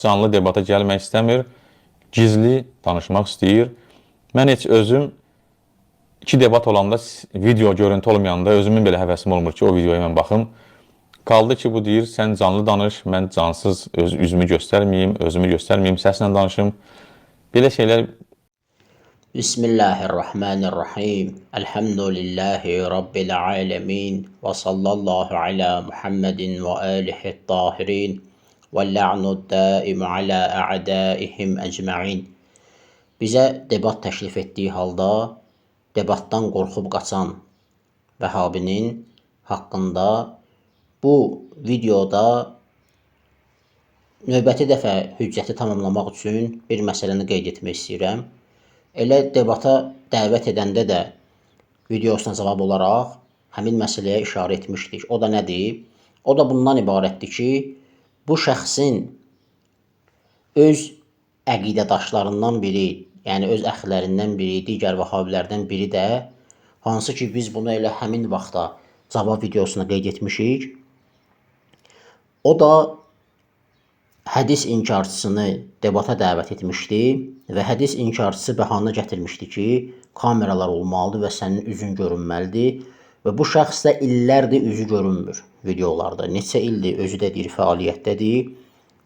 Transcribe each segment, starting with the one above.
canlı debata gəlmək istəmir, gizli danışmaq istəyir. Mən heç özüm iki debat olanda, video görüntü olmayanda özümün belə həvəsim olmur ki, o videoya mən baxım. Qaldı ki, bu deyir, sən canlı danış, mən cansız üzümü göstərməyim, özümü göstərməyim, səslə danışım. Belə şeylər. Bismillahirrahmanirrahim. Elhamdülillahi Rabbil alemin. Və sallallahu ala Muhammedin və alihi tahirin. Və la'nud daimu ala a'daihim ecma'in. Bizə debat təklif etdiyi halda debatdan qorxub qaçan Vəhabinin haqqında bu videoda növbəti dəfə hüccəti tamamlamaq üçün bir məsələni qeyd etmək istəyirəm. Elə debata dəvət edəndə də videosuna cavab olaraq həmin məsələyə işarə etmişdik. O da nədir? O da bundan ibarətdir ki, bu şəxsin öz əqidədaşlarından biri, yəni öz əxlərindən biri, digər vəhabilərdən biri də, hansı ki biz bunu elə həmin vaxtda cavab videosuna qeyd etmişik, o da hədis inkarçısını debata dəvət etmişdi və hədis inkarçısı bəhanə gətirmişdi ki, kameralar olmalıdır və sənin üzün görünməlidir və bu şəxs də illərdir üzü görünmür videolarda. Neçə ildir özü də deyir, fəaliyyətdədir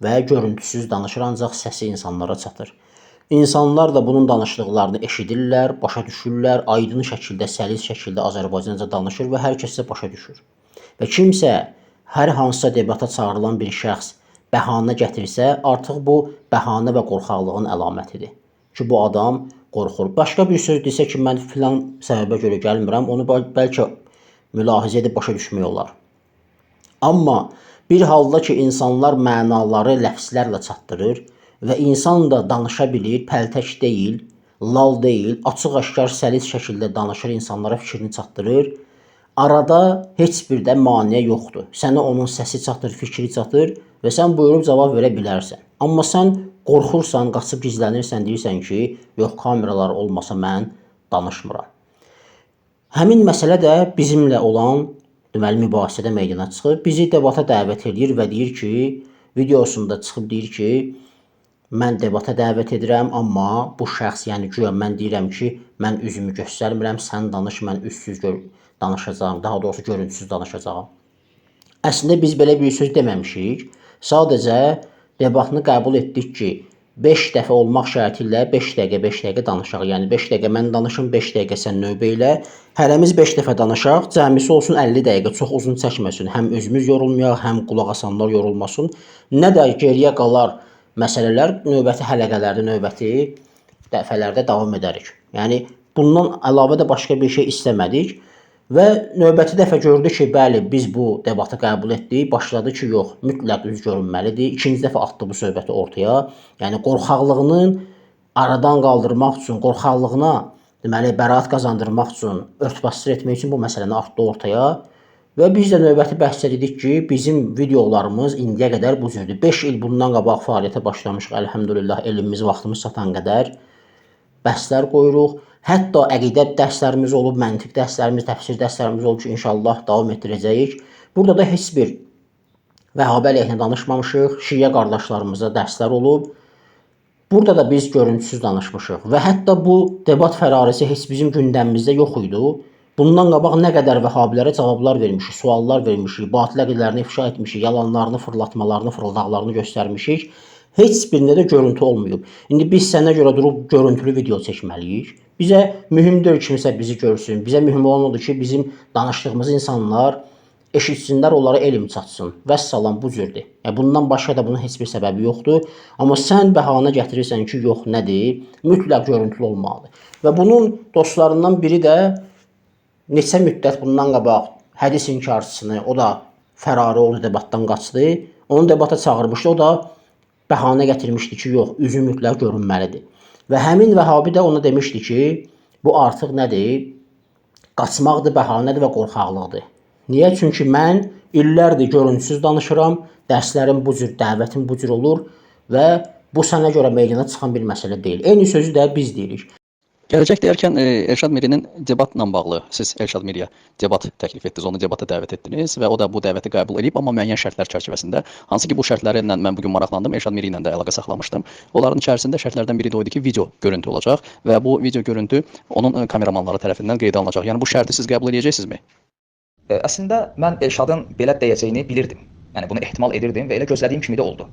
və görüntüsüz danışır, ancaq səsi insanlara çatır. İnsanlar da bunun danışdıqlarını eşidirlər, başa düşürlər, aydın şəkildə, səlis şəkildə Azərbaycanca danışır və hər kəs də başa düşür. Və kimsə hər hansısa debata çağırılan bir şəxs bəhanə gətirsə, artıq bu bəhanə və qorxaqlığın əlamətidir. Ki, bu adam qorxur. Başqa bir söz desə ki, mən filan səbəbə görə gəlmirəm, onu bəlkə mülahizə edib başa düşmək olar. Amma bir halda ki, insanlar mənaları ləfslərlə çatdırır və insan da danışa bilir, pəltək deyil, lal deyil, açıq-aşkar səlis şəkildə danışır, insanlara fikrini çatdırır, arada heç bir də maneə yoxdur. Sənə onun səsi çatır, fikri çatır və sən buyurub cavab verə bilərsən. Amma sən qorxursan, qaçıb gizlənirsən, deyirsən ki, yox, kameralar olmasa mən danışmıram. Həmin məsələ də bizimlə olan deməli mübahisədə meydana çıxır. Bizi debata dəvət edir və deyir ki, videosunda çıxıb deyir ki, mən debata dəvət edirəm, amma bu şəxs, yəni güya mən deyirəm ki, mən üzümü göstərmirəm, sən danış, mən üzsüz danışacağam, daha doğrusu görüntüsüz danışacağam. Əslində biz belə bir söz deməmişik. Sadəcə debatını qəbul etdik ki, 5 dəfə olmaq şərti ilə 5 dəqiqə danışaq. Yəni 5 dəqiqə mən danışım, 5 dəqiqə sən növbə ilə. Hərəmiz 5 dəfə danışaq, cəmisi olsun 50 dəqiqə, çox uzun çəkməsin. Həm özümüz yorulmayaq, həm qulaq asanlar yorulmasın. Nə də geriyə qalar məsələlər növbəti hələqələrdə, növbəti dəfələrdə davam edərik. Yəni bundan əlavə də başqa bir şey istəmədik. Və növbəti dəfə gördü ki, bəli, biz bu debatı qəbul etdik, başladı ki, yox, mütləq üz görünməlidir. İkinci dəfə atdı bu söhbəti ortaya. Yəni qorxaqlığının aradan qaldırmaq üçün, qorxaqlığına deməli bəraət qazandırmaq üçün, örtbasdır etmək üçün bu məsələni atdı ortaya. Və biz də növbəti bəhs edirik ki, bizim videolarımız indiyə qədər bu cürdür. 5 il bundan qabaq fəaliyyətə başlamışıq, əlhəmdülillah, elmimiz, vaxtımız çatan qədər bəhslər qoyuruq. Hətta əqidə dərslərimiz olub, məntiq dərslərimiz, təfsir dərslərimiz olub ki, inşallah davam etdirəcəyik. Burada da heç bir Vəhabi əleyhinə danışmamışıq, Şiə qardaşlarımıza dərslər olub. Burada da biz görüntüsüz danışmışıq və hətta bu debat fərarisi heç bizim gündəmimizdə yox idi. Bundan qabaq nə qədər Vəhabilərə cavablar vermişik, suallar vermişik, batil əqidələrini ifşa etmişik, yalanlarını, fırlatmalarını, fırıldaqlarını göstərmişik. Heç birində də görüntü olmayıb. İndi biz sənə görə durub görüntülü video çəkməliyik. Bizə mühüm deyil kimsə bizi görsün. Bizə mühüm olan odur ki, bizim danışdığımız insanlar eşitsinlər, onlara elm çatsın. Vəssalam, bu cürdür. Bundan başqa da bunun heç bir səbəbi yoxdur. Amma sən bəhanə gətirirsən ki, yox, nədir? Mütləq görüntülü olmalıdır. Və bunun dostlarından biri də neçə müddət bundan qabaq hədis inkarçısını, o da fərari oldu, debatdan qaçdı. Onu debata çağırmışdı, o da bəhanə gətirmişdi ki, yox, üzü mütləq görünməlidir. Və həmin Vəhabi də ona demişdi ki, bu artıq nədir? Qaçmaqdır, bəhanədir və qorxaqlıqdır. Niyə? Çünki mən illərdir görüntüsüz danışıram, dərslərim bu cür, dəvətim bu cür olur və bu sənə görə meydana çıxan bir məsələ deyil. Eyni sözü də biz deyirik. Gələcək deyərkən Elşad Mirinin debatla bağlı siz Elşad Miriyə debat təklif etdiniz, onu debata dəvət etdiniz və o da bu dəvəti qəbul edib, amma müəyyən şərtlər çərçivəsində, hansı ki bu şərtlərlə mən bugün maraqlandım, Elşad Miri ilə də əlaqə saxlamışdım. Onların içərisində şərtlərdən biri də o idi ki, video görüntü olacaq və bu video görüntü onun kameramanları tərəfindən qeydə alınacaq. Yəni bu şərti siz qəbul edəcəksinizmi? Əslində mən Elşadın belə deyəcəyini bilirdim. Yəni bunu ehtimal edirdim və elə gözlədiyim kimi də oldu.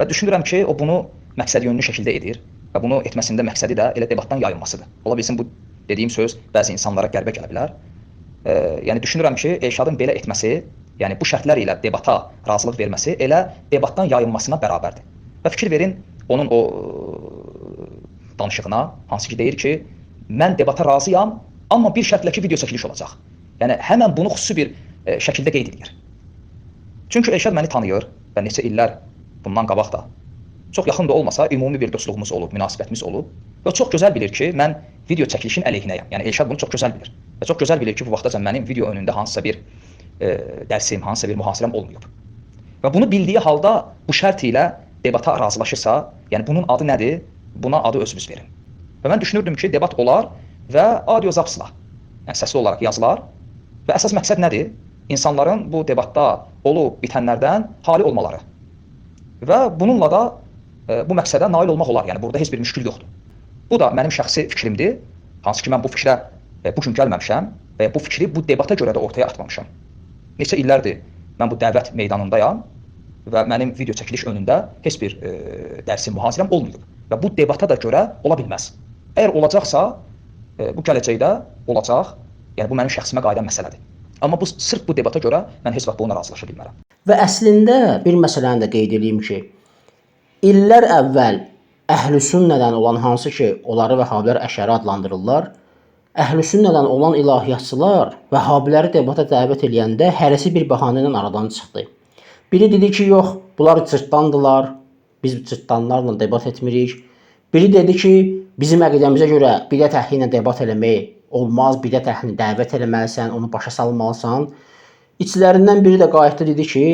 Və düşünürəm ki, o bunu məqsədyönlü şəkildə edir və bunu etməsində məqsədi də elə debatdan yayılmasıdır. Ola bilsin bu dediyim söz bəzi insanlara qəribə gələ bilər. Yəni düşünürəm ki, Elşadın belə etməsi, yəni bu şərtlər ilə debata razılıq verməsi elə debatdan yayılmasına bərabərdir. Və fikir verin onun o danışığına, hansı ki deyir ki, mən debata razıyam, amma bir şərtlə ki, video çəkiliş olacaq. Yəni həmən bunu xüsusi bir şəkildə qeyd edir. Çünki Elşad məni tanıyır və neçə illər bundan qabaq da çox yaxın da olmasa ümumi bir dostluğumuz olub, münasibətimiz olub və çox gözəl bilir ki, mən video çəkilişin əleyhinəyəm. Yəni Elşad bunu çox gözəl bilir və çox gözəl bilir ki, bu vaxtacan mənim video önündə hansısa bir dərsim, hansısa bir mühasirəm olmayıb. Və bunu bildiyi halda bu şərt ilə debata razılaşırsa, yəni bunun adı nədir? Buna adı özünüz verin. Və mən düşünürdüm ki, debat olar və audio zapsla, yəni səsli olaraq yazılar və əsas məqsəd nədir? İnsanların bu debatda olub bitənlərdən hali olmaları. Və bununla da bu məqsədə nail olmaq olar. Yəni burada heç bir müşkül yoxdur. Bu da mənim şəxsi fikrimdir. Hansı ki mən bu fikrə bu gün gəlməmişəm və bu fikri bu debata görə də ortaya atmamışam. Neçə illərdir mən bu dəvət meydanındayam və mənim video çəkiliş önündə heç bir dərsim, mühasirəm olmayıb. Və bu debata da görə ola bilməz. Əgər olacaqsa, bu gələcəkdə olacaq. Yəni bu mənim şəxsimə qayıdan məsələdir. Amma bu sırf bu debata görə mən heç vaxt bununla razılaşa bilmərəm. Və əslində bir məsələni də qeyd edeyim ki, illər əvvəl Əhlüsünnədən olan, hansı ki onları Vəhabilər Əşəri adlandırırlar, Əhlüsünnədən olan ilahiyyatçılar Vəhabiləri debata dəvət edəndə hərəsi bir bəhanə ilə aradan çıxdı. Biri dedi ki, yox, bunlar cırtdandılar, biz cırtdanlarla debat etmirik. Biri dedi ki, bizim əqidəmizə görə bidət əhli ilə debat eləmək olmaz, bidət əhlini dəvət eləməlisən, onu başa salmalısan. İçlərindən biri də qayıtdı dedi ki,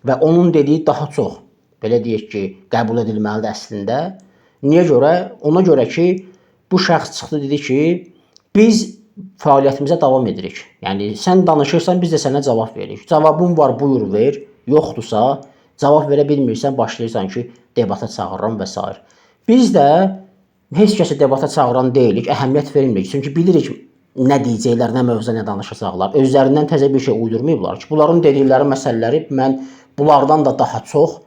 və onun dediyi daha çox, belə deyək ki, qəbul edilməlidir əslində. Niyə görə? Ona görə ki, bu şəxs çıxdı dedi ki, biz fəaliyyətimizə davam edirik. Yəni, sən danışırsan, biz də sənə cavab veririk. Cavabın var, buyur ver. Yoxdursa, cavab verə bilmirsən, başlayırsan ki, debata çağırıram və s. Biz də heç kəsi debata çağıran deyilik, əhəmiyyət vermirik. Çünki bilirik nə deyəcəklər, nə mövzuda nə danışacaqlar. Özlərindən təzə bir şey uydurmayıblar ki, bunların dedikləri məsələləri mən bunlardan da daha çox,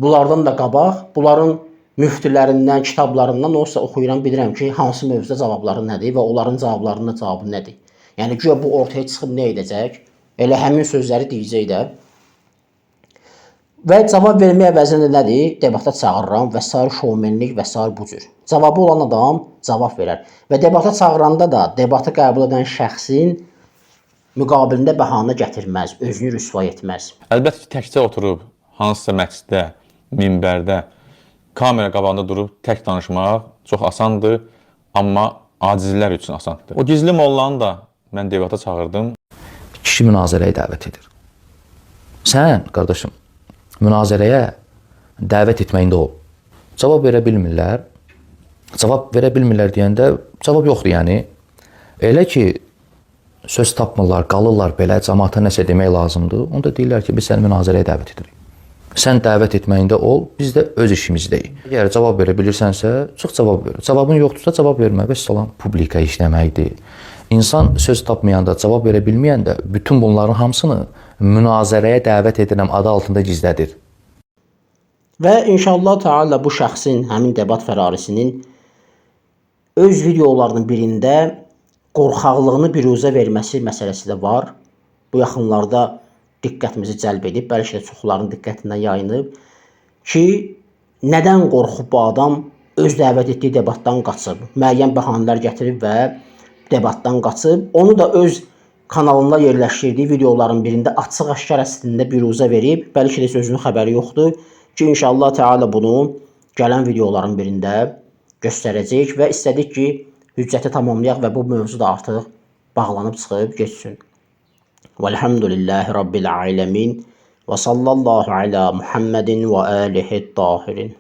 bunlardan da qabaq, bunların müftilərindən, kitablarından olsa oxuyuram, bilirəm ki, hansı mövzuda cavabları nədir və onların cavablarının da cavabı nədir. Yəni güya bu ortaya çıxıb nə edəcək? Elə həmin sözləri deyəcək də. Və cavab verməyə əvəzində nədir? Debata çağırıram və s. şovmenlik və s. bu cür. Cavabı olan adam cavab verər. Və debata çağıranda da debatı qəbul edən şəxsin müqabilində bəhanə gətirməz, özünü rüsvay etməz. Əlbəttə ki, təkcə oturub hansısa məsciddə, minbərdə, kamera qabağında durub tək danışmaq çox asandır, amma acizlər üçün asandır. O gizli mollanı da mən debata çağırdım. Kişi münazirəyə dəvət edir. Sən, qardaşım, münazirəyə dəvət etməyində ol. Cavab verə bilmirlər. Cavab verə bilmirlər deyəndə cavab yoxdur yəni. Elə ki, söz tapmırlar, qalırlar belə, cəmaata nəsə demək lazımdır. Onda deyirlər ki, biz səni münazirəyə dəvət edirik. Sən dəvət etməyində ol, biz də öz işimizdəyik. Əgər cavab verə bilirsənsə, çıx cavab ver. Cavabın yoxdursa cavab vermə və salam. Publika işləməkdir. İnsan söz tapmayanda, cavab verə bilməyəndə bütün bunların hamısını münazirəyə dəvət edilən adı altında gizlədir. Və inşallah Teala bu şəxsin, həmin debat fərarisinin öz videolarının birində qorxaqlığını biruzə verməsi məsələsi də var. Bu yaxınlarda diqqətimizi cəlb edib, bəlkə də çoxların diqqətindən yayınıb ki, nədən qorxub bu adam öz dəvət etdiyi debatdan qaçıb, müəyyən bəhanələr gətirib və debatdan qaçıb, onu da öz kanalında yerləşdirdiyi videoların birində açıq-aşkar əslində biruzə verib, bəlkə də özünün xəbəri yoxdur ki, inşallah Teala bunu gələn videoların birində göstərəcək və istədik ki, hüccəti tamamlayaq və bu mövzu da artıq bağlanıb çıxıb geçsin. Velhamdülillahi Rabbil aləmin və sallallahu alə Muhammedin və alihi tahirin.